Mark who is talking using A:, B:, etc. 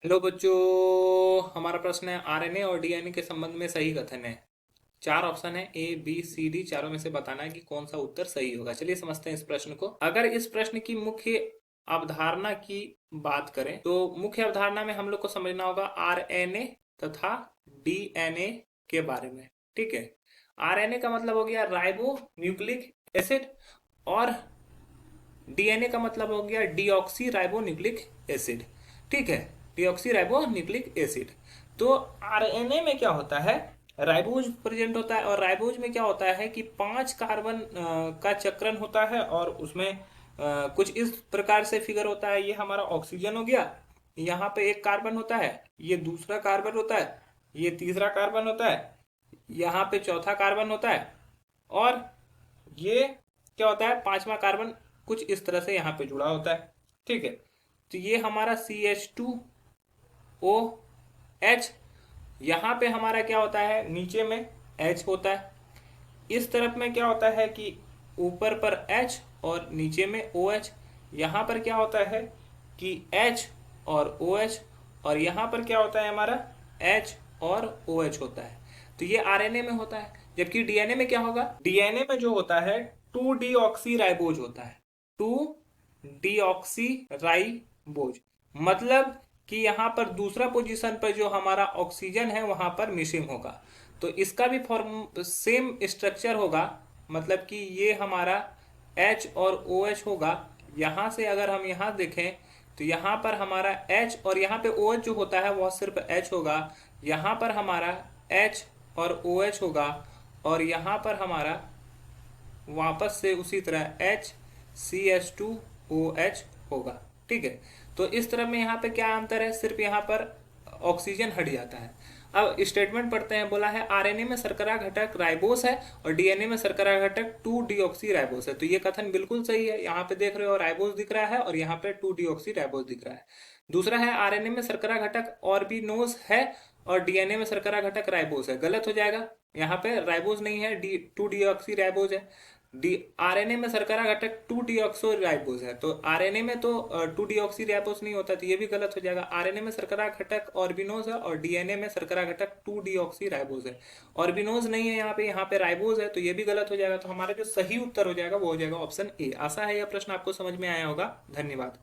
A: Hello बच्चों, हमारा प्रश्न है आरएनए और डीएनए के संबंध में सही कथन है। चार ऑप्शन है ए बी सी डी, चारों में से बताना है कि कौन सा उत्तर सही होगा। चलिए समझते हैं इस प्रश्न को। अगर इस प्रश्न की मुख्य अवधारणा की बात करें तो मुख्य अवधारणा में हम लोग को समझना होगा आरएनए तथा डीएनए के बारे में। ठीक है, आरएनए का मतलब हो गया राइबो न्यूक्लिक एसिड और डीएनए का मतलब हो गया डीऑक्सी राइबो न्यूक्लिक एसिड। ठीक है, डीऑक्सी राइबो न्यूक्लिक एसिड। तो आरएनए में क्या होता है, राइबोज प्रेजेंट होता है और राइबोज में क्या होता है कि 5 कार्बन का चक्रण होता है और उसमें कुछ इस प्रकार से फिगर होता है। ये हमारा ऑक्सीजन हो गया, यहाँ पे एक कार्बन होता है, ये दूसरा कार्बन होता है, ये तीसरा कार्बन होता है, यहाँ पे चौथा कार्बन होता है और ये क्या होता है, पांचवा कार्बन कुछ इस तरह से यहाँ पे जुड़ा होता है। ठीक है, तो ये हमारा CH2OH। यहाँ पे हमारा क्या होता है, नीचे में H होता है। इस तरफ में क्या होता है कि ऊपर पर H और नीचे में OH। यहाँ पर क्या होता है कि H और OH और यहाँ पर क्या होता है हमारा H और OH होता है। तो ये आरएनए में होता है। जबकि डीएनए में क्या होगा, डीएनए में जो होता है 2 डीऑक्सी राइबोज होता है। 2 डीऑक्सी राइबोज मतलब कि यहाँ पर दूसरा पोजीशन पर जो हमारा ऑक्सीजन है वहां पर मिसिंग होगा। तो इसका भी फॉर्म सेम स्ट्रक्चर होगा, मतलब कि ये हमारा H और OH होगा। यहाँ से अगर हम यहाँ देखें तो यहाँ पर हमारा H और यहाँ पे OH जो होता है वह सिर्फ H होगा। यहाँ पर हमारा H और OH होगा और यहाँ पर हमारा वापस से उसी तरह HCH2OH होगा। ठीक है, तो इस तरह में यहाँ पे क्या अंतर है, सिर्फ यहाँ पर ऑक्सीजन हट जाता है। अब स्टेटमेंट पढ़ते हैं। बोला है आरएनए में शर्करा घटक राइबोस है और डीएनए में शर्करा घटक 2 डीऑक्सी राइबोस है। तो ये कथन बिल्कुल सही है। यहाँ पे देख रहे हो राइबोस दिख रहा है और यहाँ पे 2 डीऑक्सी राइबोस दिख रहा है। दूसरा है आरएनए में शर्करा घटक ऑर्बिनोज है और डीएनए में शर्करा घटक राइबोस है। गलत हो जाएगा, यहाँ पे राइबोस नहीं है, 2 डीऑक्सी राइबोस है। डी आरएनए में शर्करा घटक 2 डीऑक्सो राइबोस है, तो आरएनए में तो 2 डीऑक्सी राइबोस नहीं होता, तो ये भी गलत हो जाएगा। आरएनए में शर्करा घटक ऑर्बिनोज है और डीएनए में शर्करा घटक 2 डीऑक्सी राइबोस है। ऑर्बिनोज नहीं है यहाँ पे राइबोस है, तो ये भी गलत हो जाएगा। तो हमारा जो सही उत्तर हो जाएगा वो हो जाएगा ऑप्शन ए। आशा है यह प्रश्न आपको समझ में आया होगा। धन्यवाद।